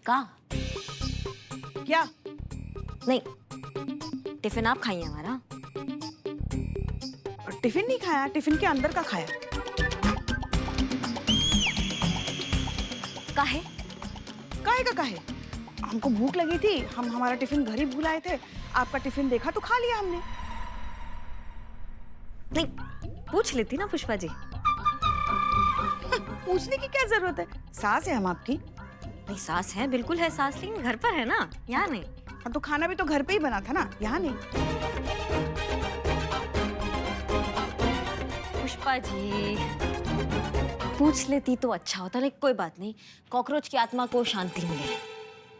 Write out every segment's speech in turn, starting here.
का क्या? नहीं, टिफिन आप खाइए हमारा। टिफिन नहीं खाया, टिफिन के अंदर का खाया। काहे? काहे का काहे? हमको भूख लगी थी, हम हमारा टिफिन घर ही भूल आए थे। आपका टिफिन देखा तो खा लिया हमने। नहीं, पूछ लेती ना पुष्पा जी। पूछने की क्या जरूरत है? सास है हम आपकी। नहीं, सास है, बिल्कुल है सास, लेकिन घर पर है ना, यहाँ नहीं। हाँ, तो खाना भी तो घर पे ही बना था ना, यहाँ नहीं। पुष्पा जी, पूछ लेती तो अच्छा होता, लेकिन कोई बात नहीं। कॉकरोच की आत्मा को शांति मिले।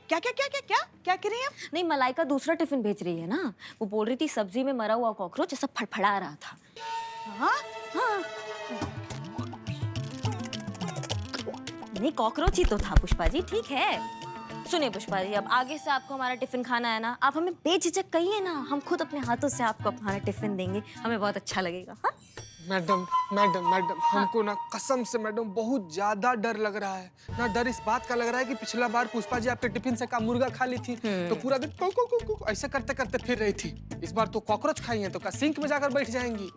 क्या क्या क्या क्या क्या क्या कह रही हैं आप? नहीं, मलाइका दूसरा टिफिन भेज रही है ना। वो बोल रही थी सब्जी में मरा हुआ कॉकरोच ऐसा फड़फड़ा रहा था। हाँ? हाँ। नहीं, कॉकरोच ही तो था पुष्पा जी, ठीक है। सुनिए पुष्पा जी, अब आगे से आपको हमारा टिफिन खाना है ना, आप हमें बेझिझक कहिए ना, हम खुद अपने हाथों से आपको हमारा टिफिन देंगे, हमें बहुत अच्छा लगेगा। हाँ? मैडम मैडम मैडम, हमको ना कसम से मैडम बहुत ज्यादा डर लग रहा है ना। डर इस बात का लग रहा है कि पिछला बार पुष्पा जी आपके टिफिन से का मुर्गा खा ली थी तो पूरा दिन कू कू कू कू ऐसे करते करते फिर रही थी। इस बार तो कॉकरोच खाई है तो का सिंक में जाकर बैठ जाएंगी।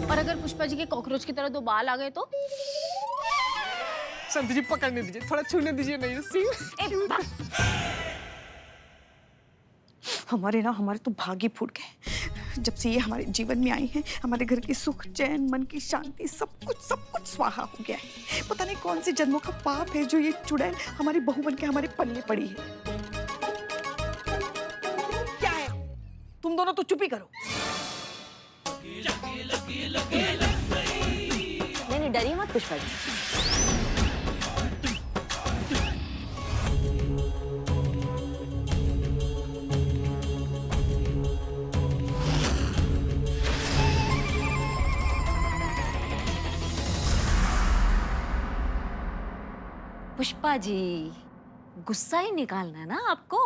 और अगर पुष्पा जी के कॉकरोच की तरह 2 बाल आ गए तो? संत जी पकड़ने दीजिए, थोड़ा छूने दीजिए नहीं सिंक। हमारे तो भाग ही फूट गए। जब से ये हमारे जीवन में आई है, हमारे घर की सुख चैन मन की शांति सब कुछ स्वाहा हो गया है। पता नहीं कौन से जन्मों का पाप है जो ये चुड़ैल हमारी बहू बन के हमारे पल्ले पड़ी है। क्या है? तुम दोनों तो चुप ही करो। नहीं, डरिए मत पुष्पा जी। पुष्पा जी, गुस्सा ही निकालना है ना आपको,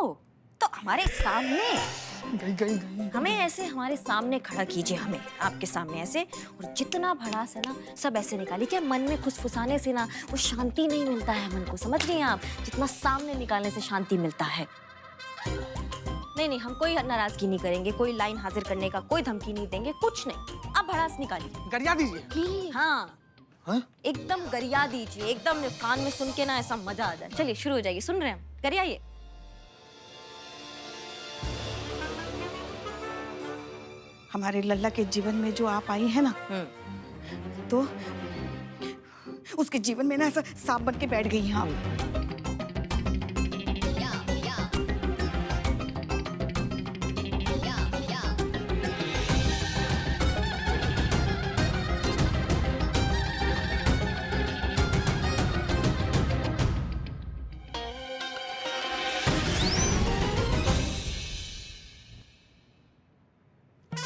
तो हमारे सामने गई। हमें ऐसे हमारे सामने खड़ा कीजिए, हमें आपके सामने ऐसे, और जितना भड़ास है ना सब ऐसे निकालिए। क्या मन में फुसफुसाने से ना वो शांति नहीं मिलता है मन को, समझ रही हैं आप? जितना सामने निकालने से शांति मिलता है। नहीं, हम कोई नाराजगी नहीं करेंगे, कोई लाइन हाजिर करने का कोई धमकी नहीं देंगे, कुछ नहीं। आप भड़ास निकालिए। गरिया दीजिए। हाँ, हाँ? एकदम गरिया दीजिए, एकदम कान में सुन के ना ऐसा मजा आ जाए। चलिए शुरू हो जाइए, सुन रहे हैं हम, गरियाइए। हमारे लल्ला के जीवन में जो आप आई है ना, तो उसके जीवन में ना ऐसा सांप बन के बैठ गई हैं आप।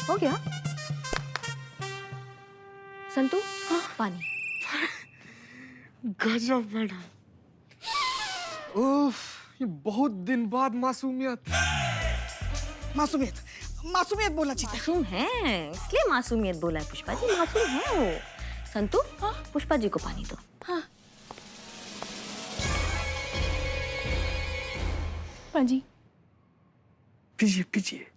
हो गया संतू? हाँ, पानी। गजब मैडम। उफ, ये बहुत दिन बाद मासूमियत। मासूमियत बोला चीता। मासूम है, इसलिए मासूमियत बोला है पुष्पा जी, मासूम है वो। संतू, हाँ, पुष्पा जी को पानी दो। हाँ। पाजी। पीजिए पीजिए।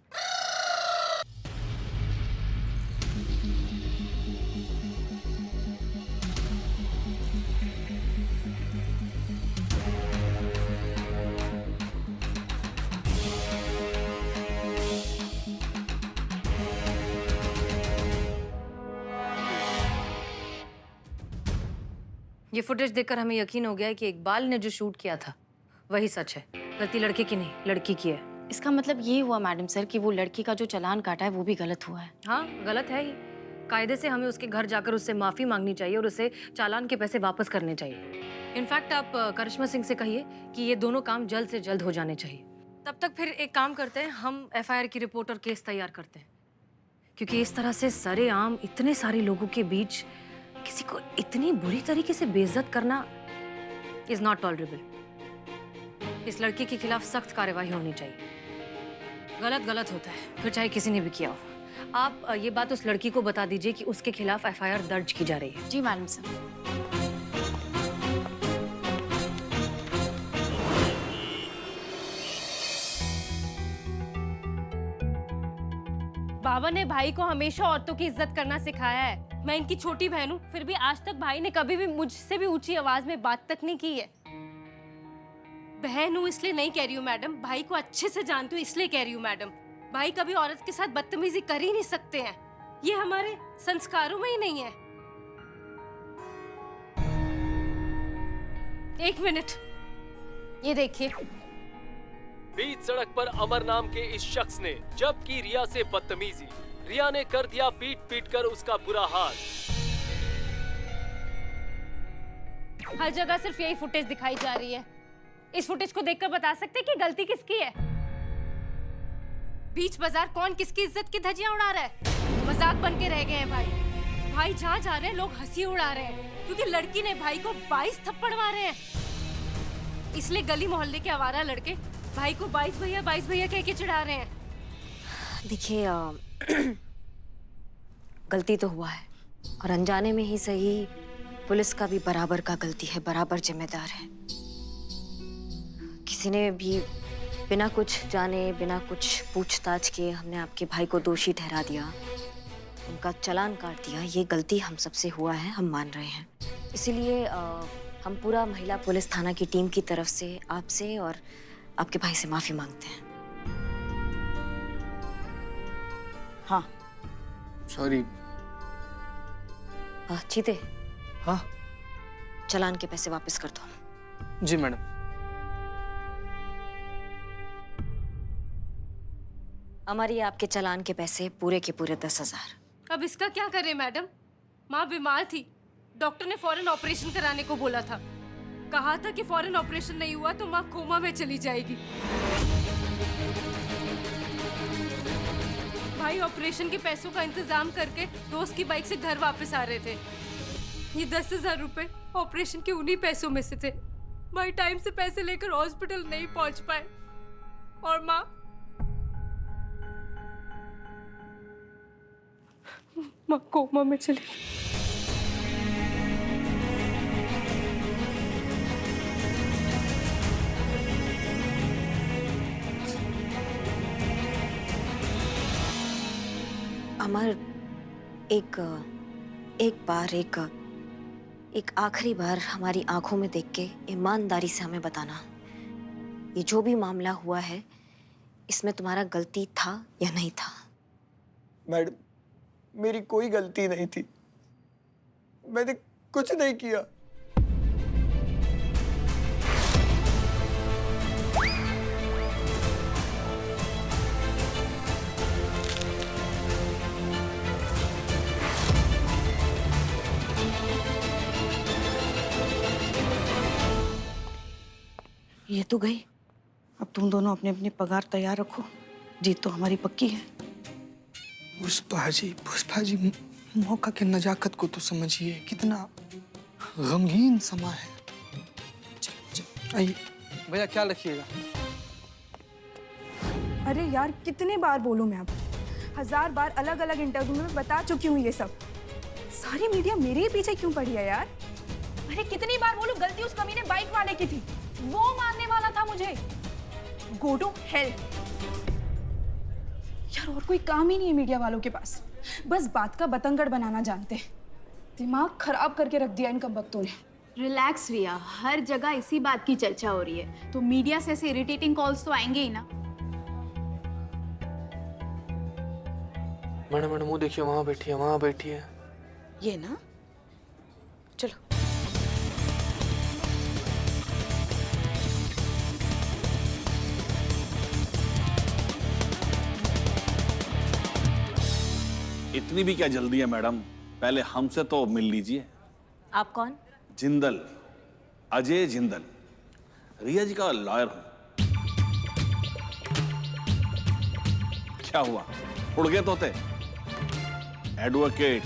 ये फुटेज देखकर हमें यकीन हो गया है कि इकबाल ने जो शूट किया था वही सच है। गलती लड़के की नहीं, लड़की की है। इसका मतलब ये हुआ मैडम सर कि वो लड़की का जो चालान काटा है वो भी गलत हुआ है। हाँ, गलत है ही। कायदे से हमें उसके घर जाकर उससे माफी मांगनी चाहिए और उसे चालान के पैसे वापस करने चाहिए। इनफैक्ट आप करिश्मा सिंह से कहिए कि ये दोनों काम जल्द से जल्द हो जाने चाहिए। तब तक फिर एक काम करते हैं, हम FIR की रिपोर्ट और केस तैयार करते हैं, क्योंकि इस तरह से सरेआम इतने सारे लोगों के बीच किसी को इतनी बुरी तरीके से बेइज्जत करना इज नॉट टॉलरेबल। इस लड़की के खिलाफ सख्त कार्रवाई होनी चाहिए। गलत गलत होता है, फिर चाहे किसी ने भी किया हो। आप ये बात उस लड़की को बता दीजिए कि उसके खिलाफ FIR दर्ज की जा रही है। जी मैडम सर। बाबा ने भाई को हमेशा औरतों की इज्जत करना सिखाया है। मैं इनकी छोटी बहन हूँ, फिर भी आज तक भाई ने कभी भी मुझसे भी ऊंची आवाज में बात तक नहीं की है। बहन हूँ इसलिए नहीं कह रही हूँ मैडम, भाई को अच्छे से जानती हूँ इसलिए कह रही हूँ मैडम। भाई कभी औरत के साथ बदतमीजी कर ही नहीं सकते हैं, ये हमारे संस्कारों में ही नहीं है। एक मिनट, ये देखिए। बीच सड़क पर अमर नाम के इस शख्स ने जब की रिया से बदतमीजी, रिया ने कर दिया पीट पीट कर उसका बुरा हाल। हर जगह सिर्फ यही फुटेज दिखाई जा रही है। इस फुटेज को देखकर बता सकते हैं कि गलती किसकी है? बीच बाजार कौन किसकी इज्जत की धज्जियां उड़ा रहा है? मजाक बन के रह गए हैं भाई। भाई जहाँ जा रहे हैं लोग हंसी उड़ा रहे हैं क्योंकि लड़की ने भाई को 22 थप्पड़ मारे हैं। इसलिए गली मोहल्ले के आवारा लड़के भाई को 22 भैया कह के चिढ़ा रहे हैं। देखिए गलती तो हुआ है, और अनजाने में ही सही पुलिस का भी बराबर का गलती है, बराबर जिम्मेदार है। किसी ने भी बिना कुछ जाने, बिना कुछ पूछताछ किए हमने आपके भाई को दोषी ठहरा दिया, उनका चालान काट दिया। ये गलती हम सबसे हुआ है, हम मान रहे हैं। इसीलिए हम पूरा महिला पुलिस थाना की टीम की तरफ से आपसे और आपके भाई से माफी मांगते हैं। हाँ। सॉरी। चीते, हाँ चालान के पैसे वापस कर दो। जी मैडम। हमारी आपके चालान के पैसे पूरे के पूरे 10,000। अब इसका क्या करें मैडम? माँ बीमार थी, डॉक्टर ने फौरन ऑपरेशन कराने को बोला था। कहा था कि फौरन ऑपरेशन नहीं हुआ तो माँ कोमा में चली जाएगी। भाई ऑपरेशन के पैसों का इंतजाम करके दोस्त की बाइक से घर वापस आ रहे थे। ये 10,000 रुपए ऑपरेशन के उन्हीं पैसों में से थे। भाई टाइम से पैसे लेकर हॉस्पिटल नहीं पहुंच पाए और माँ कोमा में चली। अमर, एक आखिरी बार हमारी आंखों में देख के ईमानदारी से हमें बताना, ये जो भी मामला हुआ है इसमें तुम्हारा गलती था या नहीं था? मैडम, मेरी कोई गलती नहीं थी, मैंने कुछ नहीं किया। ये तो गई, अब तुम दोनों अपने अपनी पगार तैयार रखो, जीत तो हमारी पक्की है। पुष्पा जी, मौका की नजाकत को तो समझिए, कितना गमगीन समा है। आइए भैया, क्या लिखिएगा? अरे यार, कितने बार बोलूं मैं? अब 1000 बार अलग अलग इंटरव्यू में बता चुकी हूँ ये सब। सारी मीडिया मेरे ही पीछे क्यों पड़ी है यार? अरे कितनी बार बोलूं, गलती उस कमीने बाइक वाले की थी, वो मारने वाला था मुझे। Go to hell. यार और कोई काम ही नहीं है मीडिया वालों के पास, बस बात का बतंगड़ बनाना जानते हैं। दिमाग खराब करके रख दिया इन कमबख्तों ने। रिलैक्स रिया, हर जगह इसी बात की चर्चा हो रही है, तो मीडिया से ऐसे इरिटेटिंग कॉल्स तो आएंगे ही ना। मैडम वो देखिए, वहाँ बैठी है। ये ना, चलो। इतनी भी क्या जल्दी है मैडम, पहले हमसे तो मिल लीजिए। आप कौन? जिंदल, अजय जिंदल, रिया जी का लॉयर हूं। क्या हुआ, उड़ गए तोते? एडवोकेट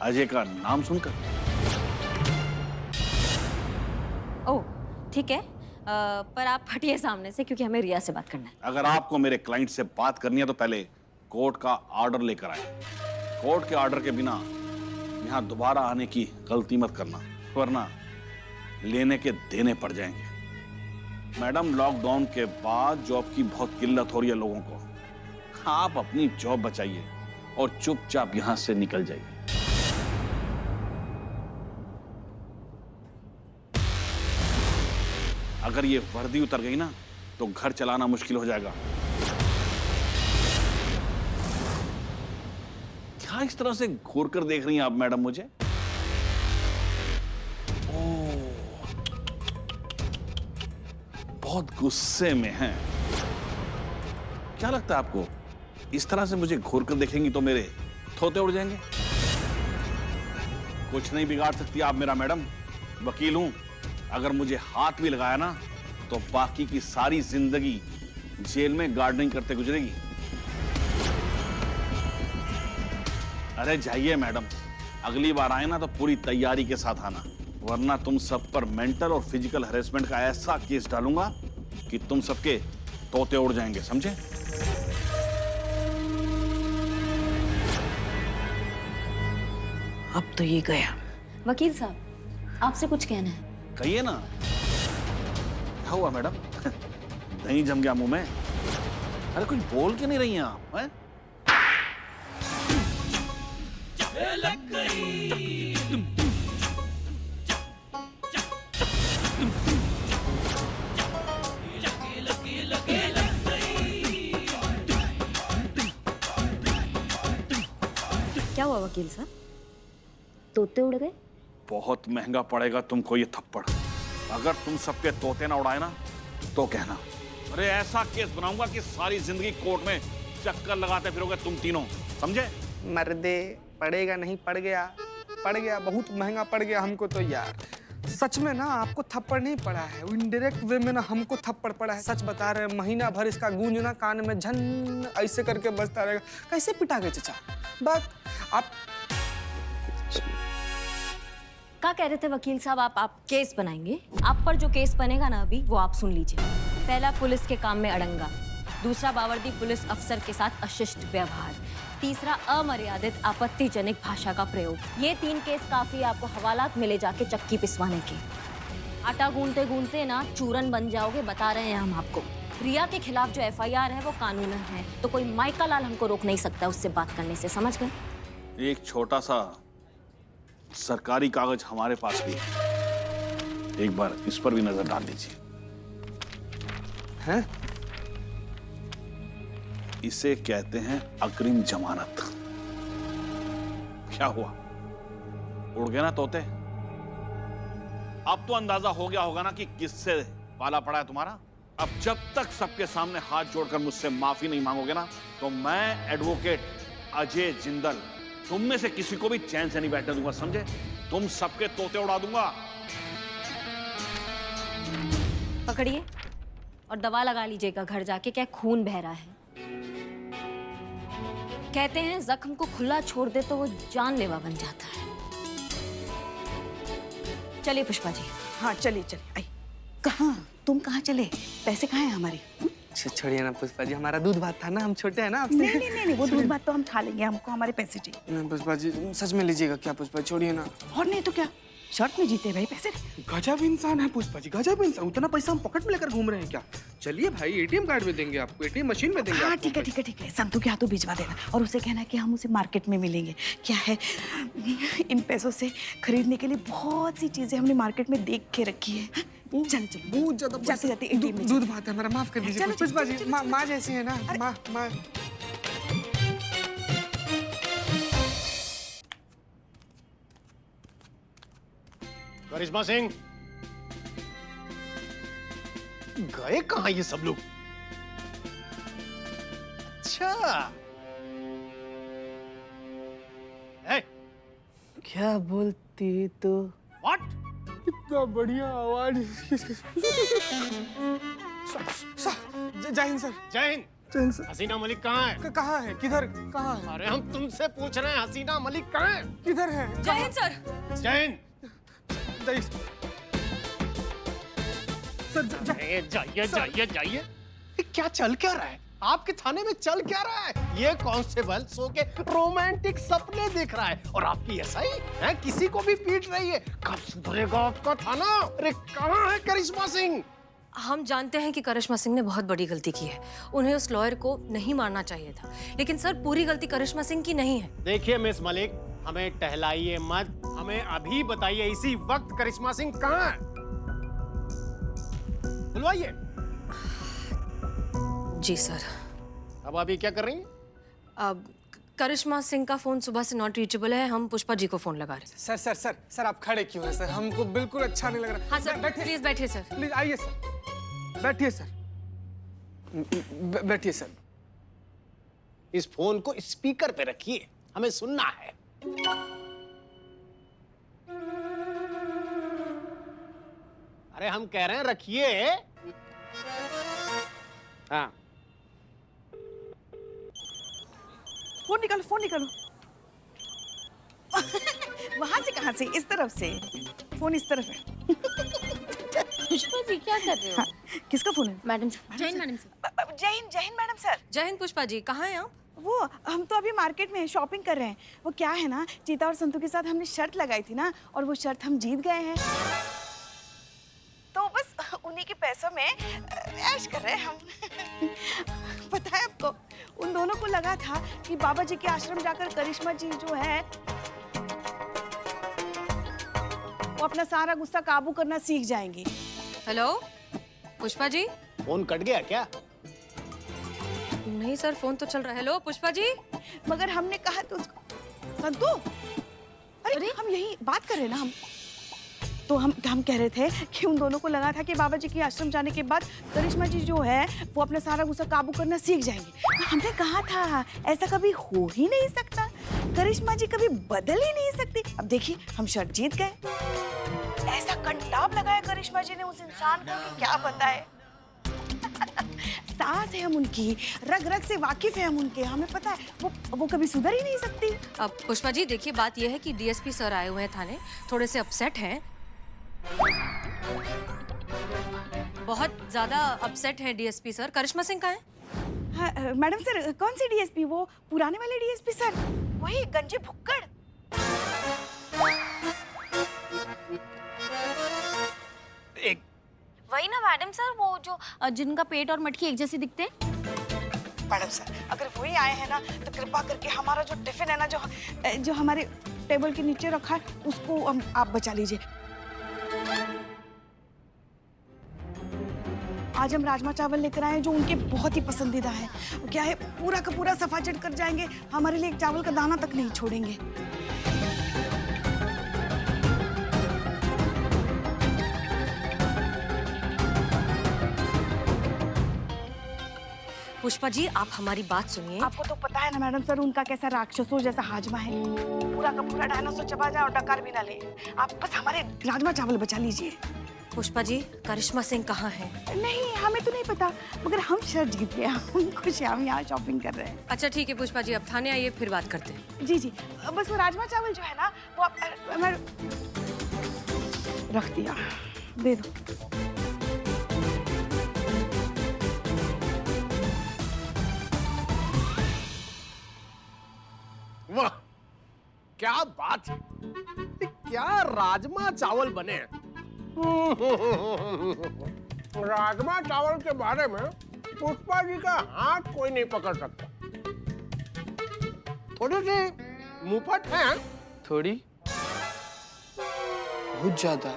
अजय का नाम सुनकर? ओह ठीक है, पर आप हटिए सामने से, क्योंकि हमें रिया से बात करना है। अगर आपको मेरे क्लाइंट से बात करनी है तो पहले कोर्ट का ऑर्डर लेकर आए। कोर्ट के ऑर्डर के बिना यहाँ दोबारा आने की गलती मत करना, वरना लेने के देने पड़ जाएंगे। मैडम, लॉकडाउन के बाद जॉब की बहुत किल्लत हो रही है लोगों को, आप अपनी जॉब बचाइए और चुपचाप यहां से निकल जाइए। अगर ये वर्दी उतर गई ना तो घर चलाना मुश्किल हो जाएगा। क्या इस तरह से घूर कर देख रही हैं आप मैडम मुझे? बहुत गुस्से में हैं। क्या लगता है आपको इस तरह से मुझे घूर कर देखेंगी तो मेरे थोते उड़ जाएंगे? कुछ नहीं बिगाड़ सकती आप मेरा मैडम, वकील हूं। अगर मुझे हाथ भी लगाया ना तो बाकी की सारी जिंदगी जेल में गार्डनिंग करते गुजरेगी। अरे जाइए मैडम, अगली बार आए ना तो पूरी तैयारी के साथ आना, वरना तुम सब पर मेंटल और फिजिकल हैरेसमेंट का ऐसा केस डालूंगा कि तुम सबके तोते उड़ जाएंगे, समझे? अब तो ये गया। वकील साहब, आपसे कुछ कहना है। कहिए ना। क्या हुआ मैडम? नहीं जम गया मुंह में? अरे कुछ बोल के नहीं रही हैं आप? हैं? क्या हुआ वकील साहब, तोते उड़ गए? बहुत महंगा पड़ेगा तुमको ये थप्पड़। अगर तुम सबके तोते ना उड़ाए ना तो कहना। अरे ऐसा केस बनाऊंगा कि सारी जिंदगी कोर्ट में चक्कर लगाते फिरोगे तुम तीनों, समझे? मर्दे, पड़ेगा नहीं, पड़ गया, बहुत महंगा पड़ गया हमको तो यार। सच में ना आपको थप्पड़ नहीं पड़ा है, वो इनडायरेक्ट वे में ना हमको थप्पड़ पड़ा है। सच बता रहे हैं, महीना भर इसका गूंज ना कान में झन ऐसे करके बजता रहेगा। कैसे पिटा गए चाचा? बस आप क्या कह रहे थे वकील साहब? आप केस बनाएंगे? आप पर जो केस बनेगा ना अभी, वो आप सुन लीजिए। पहला, पुलिस के काम में अड़ंगा। दूसरा, बावर्दी पुलिस अफसर के साथ अशिष्ट व्यवहार। तीसरा, अमर्यादित आपत्तिजनक भाषा का प्रयोग। ये 3 केस काफी आपको हवालात मिले जाके चक्की पिसवाने के। आटा गूंदते गूंदते ना चूरन बन जाओगे, बता रहे हैं हम आपको। रिया के खिलाफ जो FIR है वो कानूनन है, तो कोई माइका लाल हमको रोक नहीं सकता उससे बात करने से, समझ गए? एक छोटा सा सरकारी कागज हमारे पास भी है, एक बार इस पर भी नजर डाल दीजिए। हैं? इसे कहते हैं अग्रिम जमानत। क्या हुआ, उड़ गए ना तोते? अब तो अंदाजा हो गया होगा ना कि किससे पाला पड़ा है तुम्हारा। अब जब तक सबके सामने हाथ जोड़कर मुझसे माफी नहीं मांगोगे ना तो मैं एडवोकेट अजय जिंदल तुम में से किसी को भी चैन से नहीं बैठने दूंगा, समझे? तुम सबके तोते उड़ा दूंगा। पकड़िए और दवा लगा लीजिएगा घर जाके, क्या खून बह रहा है। कहते हैं जख्म को खुला छोड़ दे तो वो जानलेवा बन जाता है। चलिए पुष्पा जी। हाँ चलिए चलिए। आई कहाँ? तुम कहाँ चले? पैसे कहाँ हैं हमारे? छोड़िए ना पुष्पा जी, हमारा दूध भात था ना, हम छोटे हैं ना आपसे। नहीं, वो दूध भात तो हम खा लेंगे, हमको हमारे पैसे चाहिए। नहीं पुष्पा जी, सच में लीजिएगा क्या पुष्पा? छोड़िए ना। और नहीं तो क्या, शर्ट में जीते भाई पैसे। गजब इंसान है पुष्पा जी, गजब इंसान। उतना पैसा हम पॉकेट में लेकर घूम रहे हैं क्या? चलिए भाई, ATM कार्ड में देंगे आपको, ATM मशीन में देंगे। हाँ ठीक है, संतू के हाथों भिजवा देना और उसे कहना कि हम उसे मार्केट में मिलेंगे। क्या है, इन पैसों से खरीदने के लिए बहुत सी चीजें हमने मार्केट में देख के रखी है। चलो बहुत ज्यादा जाते ATM में दूध भात है हमारा, माफ कर दीजिए पुष्पा जी। माँ जैसी है ना, माँ। करिश्मा सिंह, गए कहाँ ये सब लोग? अच्छा, क्या बोलती तो? व्हाट? इतना बढ़िया आवाज। जय हिंद सर। जय हिंद। जय हिंद सर। हसीना मलिक कहाँ है? कहाँ है? किधर? कहाँ है? अरे हम तुमसे पूछ रहे हैं, हसीना मलिक कहाँ है? किधर है? जय हिंद सर। जय हिंद। सर जाइए। ये क्या चल क्या रहा है? आपके थाने में चल क्या रहा है? ये कांस्टेबल सो के रोमांटिक सपने देख रहा है और आपकी SI है किसी को भी पीट रही है। कब सुधरेगा आपका थाना? अरे कहाँ है करिश्मा सिंह? हम जानते हैं कि करिश्मा सिंह ने बहुत बड़ी गलती की है। उन्हें उस लॉयर को नहीं मारना चाहिए था, लेकिन सर पूरी गलती करिश्मा सिंह की नहीं है। देखिए मिस मलिक, हमें टहलाइए मत, हमें अभी बताइए इसी वक्त करिश्मा सिंह कहाँ है? बुलवाइए। जी सर। अब अभी क्या कर रही हैं? अब करिश्मा सिंह का फोन सुबह से नॉट रीचेबल है, हम पुष्पा जी को फोन लगा रहे हैं। सर सर सर सर आप खड़े क्यों हैं सर? हमको बिल्कुल अच्छा नहीं लग रहा। हाँ सर, प्लीज बैठिए सर। प्लीज आइए सर, बैठिए सर, बैठिए सर। इस फोन को स्पीकर पे रखिए, हमें सुनना है। अरे हम कह रहे हैं रखिए। हाँ फोन निकालो, फोन निकालो। वहां से कहां से? इस तरफ से। फोन इस तरफ है। पुष्पा जी क्या कर रहे हो? हाँ, किसका फोन है? मैडम जय हिंद मैडम सर। जय हिंद मैडम सर। जय हिंद पुष्पा जी, कहाँ हैं आप? वो हम तो अभी मार्केट में हैं, शॉपिंग कर रहे हैं। वो क्या है ना, चीता और संतू के साथ हमने शर्त लगाई थी ना, और वो शर्त हम जीत गए हैं, तो बस उन्हीं के पैसों में ऐश कर रहे हैं हम। पता है आपको, उन दोनों को लगा था कि बाबा जी के आश्रम जाकर करिश्मा जी जो है वो अपना सारा गुस्सा काबू करना सीख जाएंगी। Hello Pushpa ji. Phone cut गया क्या? नहीं सर, फोन तो चल रहा है। हेलो पुष्पा जी। मगर हमने कहा तो उसको संतू, अरे हम यही बात कर रहे हैं ना, हम कह रहे थे कि उन दोनों को लगा था कि बाबा जी के आश्रम जाने के बाद करिश्मा जी जो है वो अपना सारा गुस्सा काबू करना सीख जाएंगे। हमने कहा था ऐसा कभी हो ही नहीं सकता, करिश्मा जी कभी बदल ही नहीं सकती। अब देखिए हम शर्त जीत गए। ऐसा कंटाप लगाया करिश्मा जी ने उस इंसान को कि क्या बताए। सास है हम उनकी, रग रग से वाकिफ है हम उनके, हमें पता है वो कभी सुधर ही नहीं सकती। अब पुष्पा जी देखिए, बात यह है कि डीएसपी सर आए हुए हैं थाने, थोड़े से अपसेट हैं, बहुत ज्यादा अपसेट है डीएसपी सर। करिश्मा सिंह कहाँ है? हाँ, मैडम सर, कौन सी डीएसपी? वो पुराने वाले डीएसपी सर, वही गंजे भुक्कड़। एक वही ना मैडम सर, वो जो जिनका पेट और मटकी एक जैसी दिखते हैं। मैडम सर, अगर वही आए हैं ना तो कृपा करके हमारा जो टिफिन है ना, जो हमारे टेबल के नीचे रखा है, उसको आप बचा लीजिए। आज हम राजमा चावल लेकर आए हैं जो उनके बहुत ही पसंदीदा है। क्या है, पूरा का पूरा सफाचट कर जाएंगे, हमारे लिए एक चावल का दाना तक नहीं छोड़ेंगे। पुष्पा जी आप हमारी बात सुनिए। आपको तो पता है ना मैडम सर, उनका कैसा राक्षसों जैसा हाजमा है, पूरा का पूरा डायनासोर चबा जाए और डकार भी ना ले। आप बस हमारे राजमा चावल बचा लीजिए। पुष्पा जी करिश्मा सिंह कहाँ है? नहीं, हमें तो नहीं पता, मगर हम शर्त जीत गए, हम खुश हैं, हम यहाँ शॉपिंग कर रहे हैं। अच्छा ठीक है पुष्पा जी, अब थाने आइए फिर बात करते हैं। जी जी, बस वो राजमा चावल जो है ना वो आप रख दिया, दे दो। वाह क्या बात है, क्या राजमा चावल बने हैं। राजमा चावल के बारे में पुष्पा जी का हाथ कोई नहीं पकड़ सकता। थोड़ी सी मुफत है। थोड़ी? बहुत ज्यादा।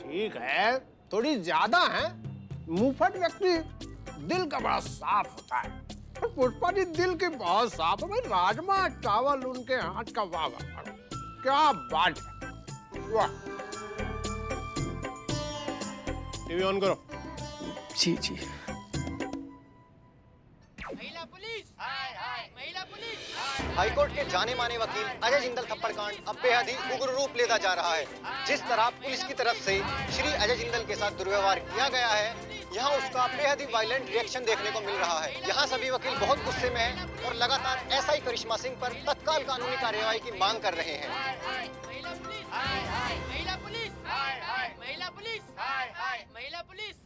ठीक है, थोड़ी ज्यादा है। मुफत व्यक्ति दिल का बड़ा साफ होता है, और पुष्पा जी दिल के बहुत साफ है। राजमा चावल उनके हाथ का वाह वाह, क्या बात है। वाह, टीवी ऑन करो। जी जी। महिला पुलिस, महिला पुलिस। हाईकोर्ट के जाने माने वकील अजय जिंदल थप्पड़ कांड अब बेहद ही उग्र रूप लेता जा रहा है। जिस तरह पुलिस की तरफ से श्री अजय जिंदल के साथ दुर्व्यवहार किया गया है, यहाँ उसका बेहद ही वायलेंट रिएक्शन देखने को मिल रहा है। यहाँ सभी वकील बहुत गुस्से में हैं और लगातार ऐसा ही करिश्मा सिंह पर तत्काल कानूनी कार्यवाही की मांग कर रहे हैं। महिला पुलिस, महिला पुलिस, महिला पुलिस, महिला पुलिस,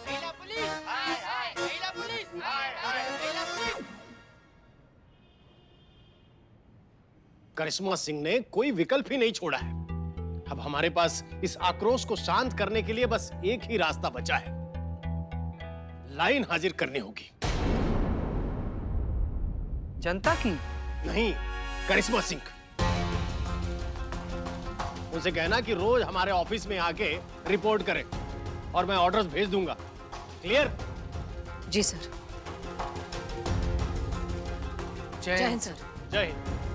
महिला पुलिस, महिला पुलिस, महिला पुलिस। करिश्मा सिंह ने कोई विकल्प ही नहीं छोड़ा है। अब हमारे पास इस आक्रोश को शांत करने के लिए बस एक ही रास्ता बचा है। लाइन हाजिर करनी होगी। जनता की? नहीं, करिश्मा सिंह। उनसे कहना कि रोज हमारे ऑफिस में आके रिपोर्ट करे और मैं ऑर्डर्स भेज दूंगा। क्लियर? जी सर। जय जय हिंद सर। जय हिंद।